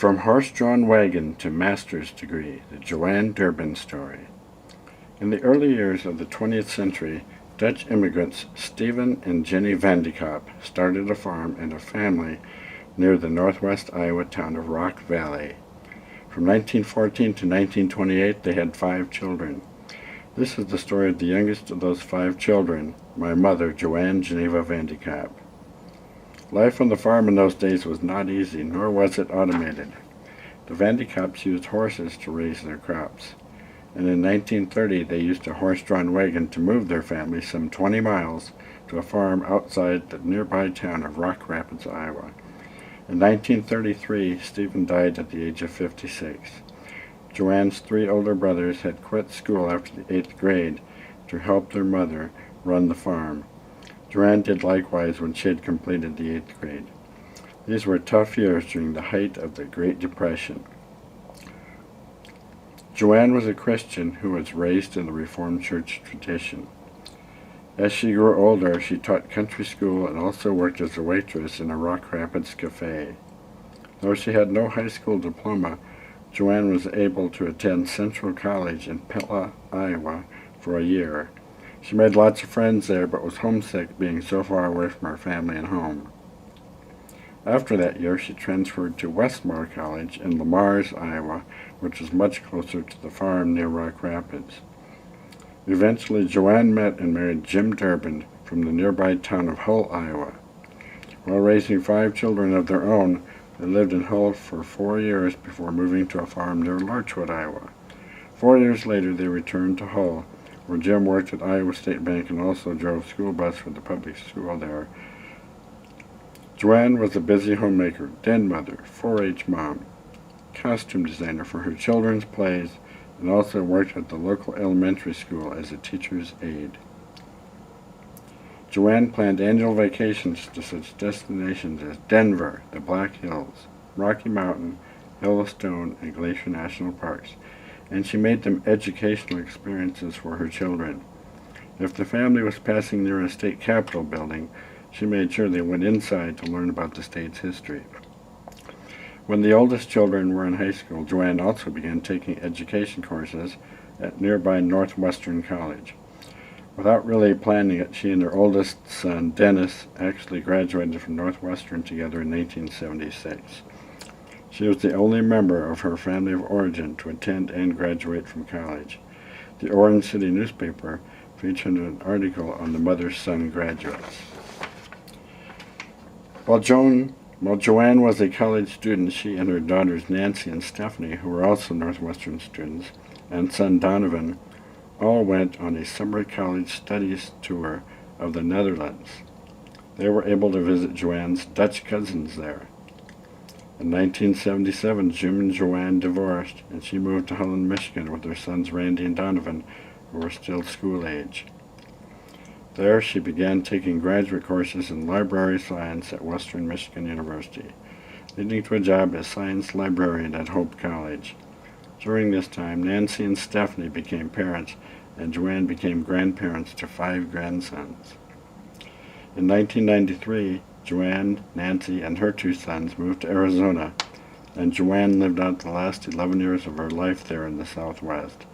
From horse-drawn wagon to master's degree, the Joan Durband story. In the early years of the 20th century, Dutch immigrants Stephen and Jenny Vande started a farm and a family near the northwest Iowa town of Rock Valley. From 1914 to 1928, they had 5 children. This is the story of the youngest of those 5 children, my mother, Joan Geneva Vande. Life on the farm in those days was not easy, nor was it automated. The Vande used horses to raise their crops, and in 1930 they used a horse-drawn wagon to move their family some 20 miles to a farm outside the nearby town of Rock Rapids, Iowa. In 1933, Stephen died at the age of 56. Joanne's 3 older brothers had quit school after the 8th grade to help their mother run the farm. Joanne did likewise when she had completed the 8th grade. These were tough years during the height of the Great Depression. Joanne was a Christian who was raised in the Reformed Church tradition. As she grew older, she taught country school and also worked as a waitress in a Rock Rapids cafe. Though she had no high school diploma, Joanne was able to attend Central College in Pella, Iowa, for a year. She made lots of friends there, but was homesick being so far away from her family and home. After that year, she transferred to Westmore College in Lamars, Iowa, which was much closer to the farm near Rock Rapids. Eventually, Joanne met and married Jim Durband from the nearby town of Hull, Iowa. While raising 5 children of their own, they lived in Hull for 4 years before moving to a farm near Larchwood, Iowa. 4 years later, they returned to Hull, where Jim worked at Iowa State Bank and also drove school bus for the public school there. Joanne was a busy homemaker, den mother, 4-H mom, costume designer for her children's plays, and also worked at the local elementary school as a teacher's aide. Joanne planned annual vacations to such destinations as Denver, the Black Hills, Rocky Mountain, Yellowstone, and Glacier National Parks, and she made them educational experiences for her children. If the family was passing near a state capitol building, she made sure they went inside to learn about the state's history. When the oldest children were in high school, Joanne also began taking education courses at nearby Northwestern College. Without really planning it, she and her oldest son, Dennis, actually graduated from Northwestern together in 1976. She was the only member of her family of origin to attend and graduate from college. The Orange City newspaper featured an article on the mother-son graduates. While Joanne was a college student, she and her daughters Nancy and Stephanie, who were also Northwestern students, and son Donovan, all went on a summer college studies tour of the Netherlands. They were able to visit Joanne's Dutch cousins there. In 1977, Jim and Joanne divorced, and she moved to Holland, Michigan with her sons Randy and Donovan, who were still school age. There, she began taking graduate courses in library science at Western Michigan University, leading to a job as science librarian at Hope College. During this time, Nancy and Stephanie became parents, and Joanne became grandparents to 5 grandsons. In 1993, Joanne, Nancy, and her 2 sons moved to Arizona, and Joanne lived out the last 11 years of her life there in the Southwest.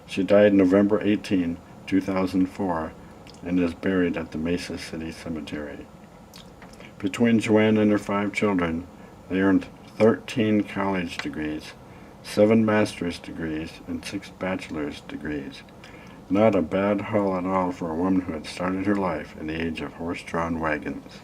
She died November 18, 2004, and is buried at the Mesa City Cemetery. Between Joanne and her 5 children, they earned 13 college degrees, 7 master's degrees, and 6 bachelor's degrees. Not a bad haul at all for a woman who had started her life in the age of horse-drawn wagons.